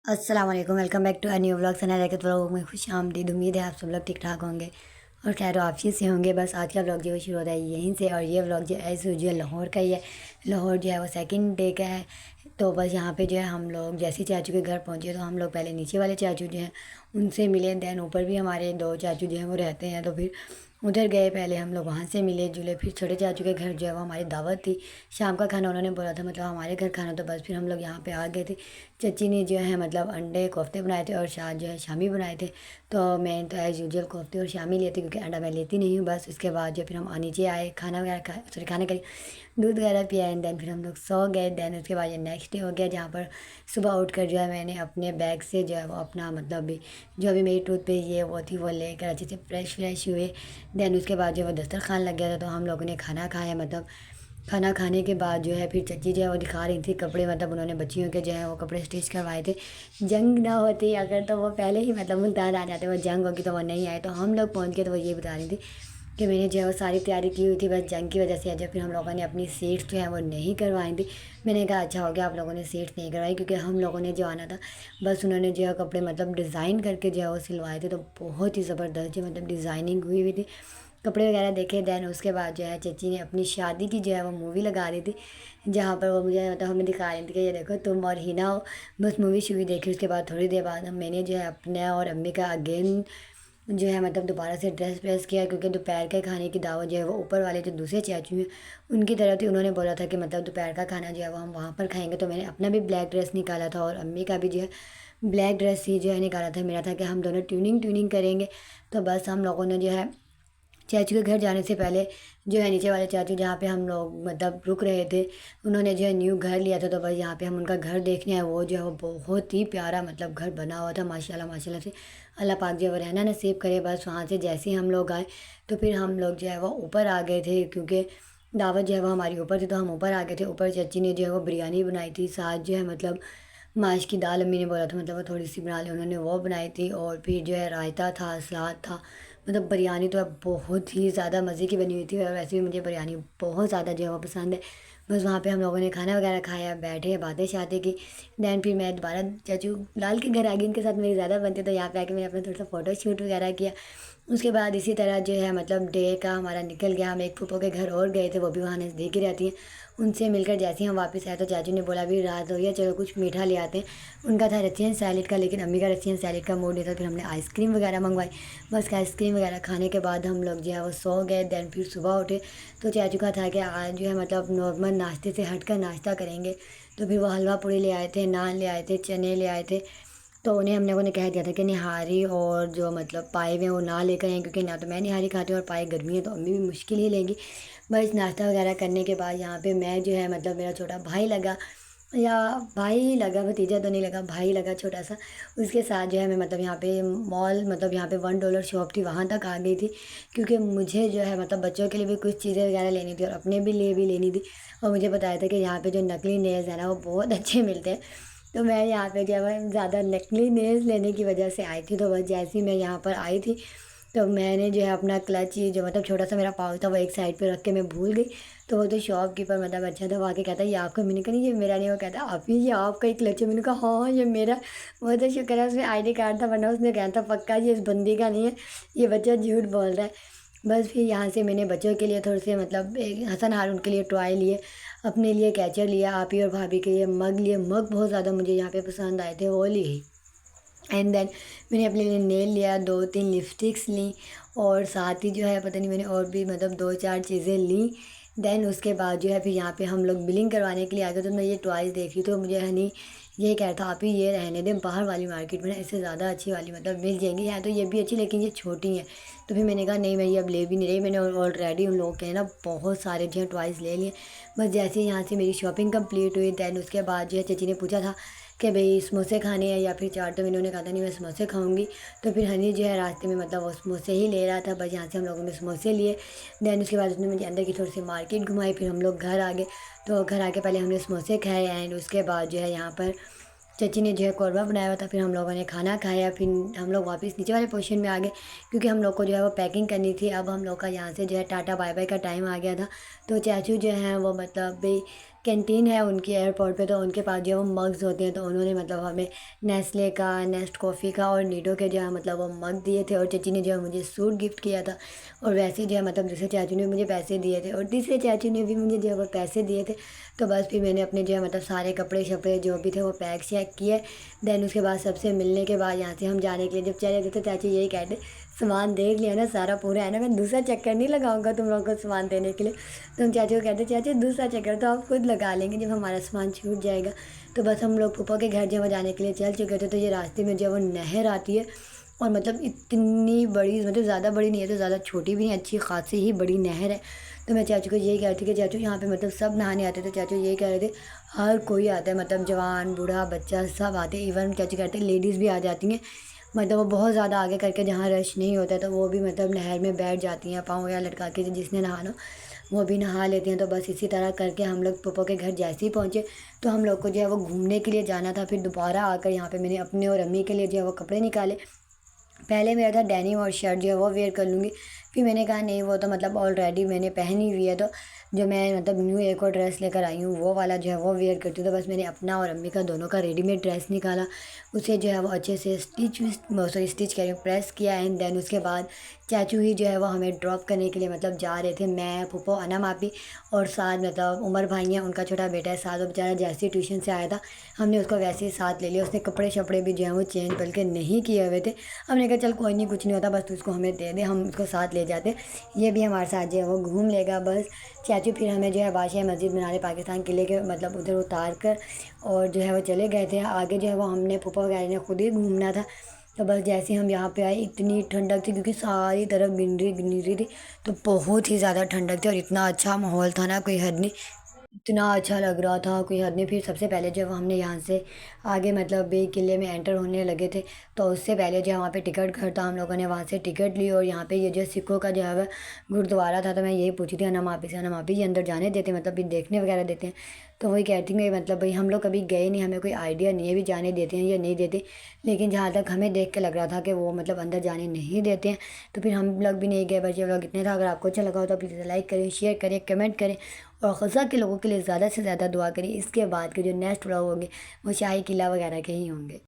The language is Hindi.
अस्सलाम वालेकुम, welcome back to a new vlog. Sana रैकत व्लॉग में खुश आमदीद। उम्मीद है आप सब लोग ठीक ठाक होंगे और खैर आफियत से होंगे। बस आज का व्लॉग जो है शुरू होता है यहीं से, और ये व्लॉग जो एज़ यूजुअल लाहौर का ही है। लाहौर जो है वो सेकंड डे का है। तो बस यहाँ पे जो है हम लोग जैसे चाचू के घर पहुँचे तो हम लोग पहले नीचे वाले चाचू जो हैं उनसे मिले। दैन ऊपर भी हमारे दो चाचू जो हैं वो रहते हैं, तो फिर उधर गए। पहले हम लोग वहाँ से मिले जुले। फिर छोटे चाचू के घर जो है वो हमारी दावत थी, शाम का खाना उन्होंने बोला था, मतलब हमारे घर खाना। तो बस फिर हम लोग यहाँ पे आ गए थे। चची ने जो है मतलब अंडे कोफ्ते बनाए थे और शाह जो है शामी बनाए थे। तो मैं तो एज़ यूजुअल कोफ्ते और शामी लेती, क्योंकि अंडा मैं लेती नहीं हूँ। बस उसके बाद जो फिर हम नीचे आए, खाना वगैरह खा सॉरी खाना करी, दूध वगैरह पिया। एंड देन फिर हम लोग सो गए। देन उसके बाद ये नेक्स्ट डे हो गया, जहाँ पर सुबह उठकर जो है मैंने अपने बैग से जो है वो अपना मतलब भी जो भी मेरी टूथपेस्ट ये वो थी वो लेकर अच्छे से फ्रेश हुए। देन उसके बाद जो है वो दस्तरखान लग गया था, तो हम लोगों ने खाना खाया। मतलब खाना खाने के बाद जो है फिर चची जो है वो दिखा रही थी कपड़े, मतलब उन्होंने बच्चियों के जो है वो कपड़े स्टिच करवाए थे। जंग ना होती अगर तो वो पहले ही मतलब मुल्तान आ जाते, वो जंग होगी तो वो नहीं आए। तो हम लोग पहुंच गए, तो वो ये बता रही थी कि मैंने जो है वो सारी तैयारी की हुई थी, बस जंग की वजह से जब फिर हम लोगों ने अपनी सीट्स जो है वो नहीं करवाई थी। मैंने कहा अच्छा हो गया आप लोगों ने सीट्स नहीं करवाई, क्योंकि हम लोगों ने जो आना था बस उन्होंने जो है कपड़े मतलब डिज़ाइन करके जो है वो सिलवाए थे। तो बहुत ही ज़बरदस्त जो मतलब डिज़ाइनिंग हुई हुई थी, कपड़े वगैरह देखे। दैन उसके बाद जो है चची ने अपनी शादी की जो है वो मूवी लगा दी थी, जहाँ पर वो मुझे मतलब हमें दिखा रही थी कि ये देखो तुम और हिना हो। बस मूवी शूवी देखी। उसके बाद थोड़ी देर बाद मैंने जो है अपने और अम्मी का अगेन जो है मतलब दोबारा से ड्रेस प्रेस किया, क्योंकि दोपहर के खाने की दावत जो है वो ऊपर वाले जो दूसरे चाचू हैं उनकी तरफ थी। उन्होंने बोला था कि मतलब दोपहर का खाना जो है वो हम वहाँ पर खाएंगे। तो मैंने अपना भी ब्लैक ड्रेस निकाला था और अम्मी का भी जो है ब्लैक ड्रेस ही जो है निकाला था। मेरा था कि हम दोनों ट्यूनिंग ट्यूनिंग करेंगे। तो बस हम लोगों ने जो है चाचू के घर जाने से पहले जो है नीचे वाले चाचू जहाँ पे हम लोग मतलब रुक रहे थे, उन्होंने जो है न्यू घर लिया था। तो बस यहाँ पे हम उनका घर देखने आए। वो जो है वो बहुत ही प्यारा मतलब घर बना हुआ था, माशाल्लाह माशाल्लाह से। अल्लाह पाक जो है वो रहना नसीब करे। बस वहाँ से जैसे ही हम लोग आए तो फिर हम लोग जो है वो ऊपर आ गए थे, क्योंकि दावत जो है वो हमारी ऊपर थी। तो हम ऊपर आ गए थे। ऊपर चाची ने जो है वो बिरयानी बनाई थी, साथ जो है मतलब माश की दाल अम्मी ने बोला था मतलब वो थोड़ी सी बना ली, उन्होंने वो बनाई थी। और फिर जो है रायता था, सलाद था। मतलब बिरयानी तो अब बहुत ही ज़्यादा मज़े की बनी हुई थी, और वैसे भी मुझे बिरयानी बहुत ज़्यादा जो है वो पसंद है। बस वहाँ पे हम लोगों ने खाना वगैरह खाया, बैठे बातें शातें की। दैन फिर मैं दोबारा चाचू लाल के घर आ गई, उनके साथ मेरी ज़्यादा बनती, तो यहाँ पे आके मैंने अपना थोड़ा सा फ़ोटो शूट वगैरह किया। उसके बाद इसी तरह जो है मतलब डे का हमारा निकल गया। हम एक फूफो के घर और गए थे, वो भी वहाँ नज़दीक ही रहती हैं। उनसे मिलकर जैसे ही हम वापस आए तो चाचू ने बोला अभी रात हो गई है, चलो कुछ मीठा ले आते हैं। उनका था रसियन सैलेड का, लेकिन अम्मी का रसियन सैलेड का मूड नहीं था। फिर हमने आइसक्रीम वगैरह मंगवाई। बस आइसक्रीम वगैरह खाने के बाद हम लोग जो है वो सो गए। दैन फिर सुबह उठे तो चाचू का था कि आज जो है मतलब नॉर्मल नाश्ते से हट कर नाश्ता करेंगे। तो फिर वो हलवा पूड़ी ले आए थे, नान ले आए थे, चने ले आए थे। तो उन्हें हम लोगों ने कह दिया था कि निहारी और जो मतलब पाए हुए वो ना लेकर आएँ, क्योंकि ना तो मैं निहारी खाती हूँ और पाए गर्मी है तो अम्मी भी मुश्किल ही लेंगी। बस नाश्ता वगैरह करने के बाद यहाँ पे मैं जो है मतलब मेरा छोटा भाई लगा, या भाई लगा, भतीजा तो नहीं लगा, भाई लगा छोटा सा। उसके साथ जो है मैं मतलब यहाँ पे मॉल मतलब यहाँ पे $1 शॉप थी वहाँ तक आ गई थी, क्योंकि मुझे जो है मतलब बच्चों के लिए भी कुछ चीज़ें वगैरह लेनी थी और अपने भी लिए भी लेनी थी। और मुझे बताया था कि यहाँ पे जो नकली नेल्स है ना वो बहुत अच्छे मिलते हैं। तो मैं यहाँ पे जो है ज़्यादा नकली नेल्स लेने की वजह से आई थी। तो बस जैसे ही मैं यहाँ पर आई थी तो मैंने जो है अपना क्लच जो मतलब छोटा सा मेरा पाउच था वो एक साइड पे रख के मैं भूल गई। तो वो तो शॉपकीपर मतलब अच्छा था, वो आके कहता है ये आपका। मैंने कहा नहीं ये मेरा नहीं। वो कहता आप ही ये आपका ही क्लच है। मैंने कहा हाँ ये मेरा। वो तो शुक्र है उसमें आईडी कार्ड था, वरना उसने कहता पक्का ये इस बंदी का नहीं है, ये बच्चा झूठ बोल रहा है। बस फिर यहाँ से मैंने बच्चों के लिए थोड़े से मतलब एक हसन हारून के लिए टॉय लिए, अपने लिए कैचर लिया, आप ही और भाभी के लिए मग लिए। मग बहुत ज़्यादा मुझे यहाँ पे पसंद आए थे, वो लिए। एंड देन मैंने अपने लिए नेल लिया, 2-3 लिपस्टिक्स ली, और साथ ही जो है पता नहीं मैंने और भी मतलब 2-4 चीज़ें ली। देन उसके बाद जो है फिर यहाँ पे हम लोग बिलिंग करवाने के लिए आ गए। तो मैं ये टॉयज़ देखी तो मुझे हनी ये कह रहा था आप ही ये रहने दें, बाहर वाली मार्केट में ना इससे ज़्यादा अच्छी वाली मतलब मिल जाएंगी, या तो ये भी अच्छी लेकिन ये छोटी हैं। तो फिर मैंने कहा नहीं मैं ये अब ले भी नहीं रही, मैंने ऑलरेडी उन लोगों के ना बहुत सारे जो है टॉयज़ ले लिए। बस जैसे ही यहाँ से मेरी शॉपिंग कंप्लीट हुई, दैन उसके बाद जो है चाची ने पूछा था कि भई समोसे खाने हैं या फिर चाट, तो मैंने उन्हें कहा था नहीं मैं समोसे खाऊंगी। तो फिर हनी जो है रास्ते में मतलब वो समोसे ही ले रहा था। बस यहाँ से हम लोगों ने समोसे लिए। दैन उसके बाद उसने मुझे अंदर की थोड़ी सी मार्केट घुमाई। फिर हम लोग घर आ गए। तो घर आके पहले हमने समोसे खाए, एंड उसके बाद जो है यहाँ पर चाची ने जो है कौरवा बनाया हुआ था। फिर हम लोगों ने खाना खाया। फिर हम लोग वापस नीचे वाले पोर्शन में आ गए, क्योंकि हम लोग को जो है वो पैकिंग करनी थी। अब हम लोग का यहाँ से जो है टाटा बाय बाय का टाइम आ गया था। तो चाचू जो हैं वो मतलब भी कैंटीन है उनकी एयरपोर्ट पे, तो उनके पास जो है वो मग्स होते हैं, तो उन्होंने मतलब हमें नेस्ले का, नेस्ट कॉफ़ी का और नीडो के जो है मतलब वो मग दिए थे। और चाची ने जो है मुझे सूट गिफ्ट किया था। और वैसे जो है मतलब दूसरे चाचू ने मुझे पैसे दिए थे और तीसरे चाचू ने भी मुझे जो है वो पैसे दिए थे। तो बस फिर मैंने अपने जो है मतलब सारे कपड़े शपड़े जो भी थे वो पैक शैक किए। देन उसके बाद सबसे मिलने के बाद यहाँ से हम जाने के लिए जब चले थे तो चाची यही कहते, सामान देख लिया ना सारा पूरा है ना, मैं दूसरा चक्कर नहीं लगाऊंगा तुम लोगों को सामान देने के लिए। तो हम चाची को कहते, चाची दूसरा चक्कर तो आप खुद लगा लेंगे जब हमारा सामान छूट जाएगा। तो बस हम लोग फूफा के घर जो है जाने के लिए चल चुके थे। तो ये रास्ते में जो है वो नहर आती है और मतलब इतनी बड़ी, मतलब ज़्यादा बड़ी नहीं है तो ज़्यादा छोटी भी नहीं, अच्छी खासी ही बड़ी नहर है। तो मैं चाचू को यही कह रही थी कि चाचू यहाँ पे मतलब सब नहाने आते थे। चाचू यही कह रहे थे हर कोई आता है, मतलब जवान बूढ़ा बच्चा सब आते हैं। इवन चाचू कहते हैं लेडीज़ भी आ जाती हैं, मतलब वो बहुत ज़्यादा आगे करके जहाँ रश नहीं होता है तो वो भी मतलब नहर में बैठ जाती हैं, पाँव या लटका के जिसने नहाना वो भी नहा लेते हैं। तो बस इसी तरह करके हम लोग पप्पो के घर जैसे ही पहुँचे तो हम लोग को जो है वो घूमने के लिए जाना था। फिर दोबारा आकर यहाँ पे मैंने अपने और अम्मी के लिए जो है वो कपड़े निकाले। पहले मेरा था डेनिम और शर्ट जो है वो वेयर कर लूँगी। फिर मैंने कहा नहीं, वो तो मतलब ऑलरेडी मैंने पहनी हुई है, तो जो मैं मतलब न्यू एक और ड्रेस लेकर आई हूँ वो वाला जो है वो वेयर करती हूँ। तो बस मैंने अपना और अम्मी का दोनों का रेडीमेड ड्रेस निकाला, उसे जो है वो अच्छे से स्टिच कह रही हूँ, प्रेस किया। एंड देन उसके बाद चाचू ही जो है वो हमें ड्रॉप करने के लिए मतलब जा रहे थे। मैं, फूफो, अना मापी और साथ मतलब उमर भाई हैं, उनका छोटा बेटा है साथ। वो बेचारा जैसे ही ट्यूशन से आया था हमने उसको वैसे ही साथ ले लिया। उसने कपड़े शपड़े भी जो है वो चेंज बल्कि नहीं किए हुए थे। हमने कहा चल कोई नहीं, कुछ नहीं होता, बस तू उसको हमें दे दे, हम उसको साथ ले जाते, ये भी हमारे साथ जो है वो घूम लेगा बस। चाचू फिर हमें जो है बादशाह मस्जिद मीनार पाकिस्तान किले के मतलब उधर उतार कर और जो है वो चले गए थे आगे। जो है वो हमने फूफा वगैरह ने खुद ही घूमना था। तो बस जैसे हम यहाँ पे आए इतनी ठंडक थी क्योंकि सारी तरफ ग्रीनरी थी, तो बहुत ही ज़्यादा ठंडक थी और इतना अच्छा माहौल था ना कोई हद नहीं, इतना अच्छा लग रहा था कोई हद नहीं। फिर सबसे पहले जब हमने यहाँ से आगे मतलब बे किले में एंटर होने लगे थे तो उससे पहले जो वहाँ पे टिकट घर था, हम लोगों ने वहाँ से टिकट ली। और यहाँ पे ये जो सिखों का जो है वह गुरुद्वारा था, तो मैं यही पूछी थी अना मापी जी अंदर जाने देते मतलब भी देखने वगैरह देते हैं। तो वही कहती मैं मतलब भाई हम लोग कभी गए नहीं, हमें कोई आइडिया नहीं है भी जाने देते हैं या नहीं देते, लेकिन जहाँ तक हमें देख के लग रहा था कि वो मतलब अंदर जाने नहीं देते हैं। तो फिर हम लोग भी नहीं गए, बस ये लोग इतने था। अगर आपको अच्छा लगा हो तो प्लीज़ लाइक करें, शेयर करें, कमेंट करें और ख़ुदा के लोगों के लिए ज़्यादा से ज़्यादा दुआ करें। इसके बाद के जो नेक्स्ट व्लॉग होंगे वो शाही किला वगैरह के ही होंगे।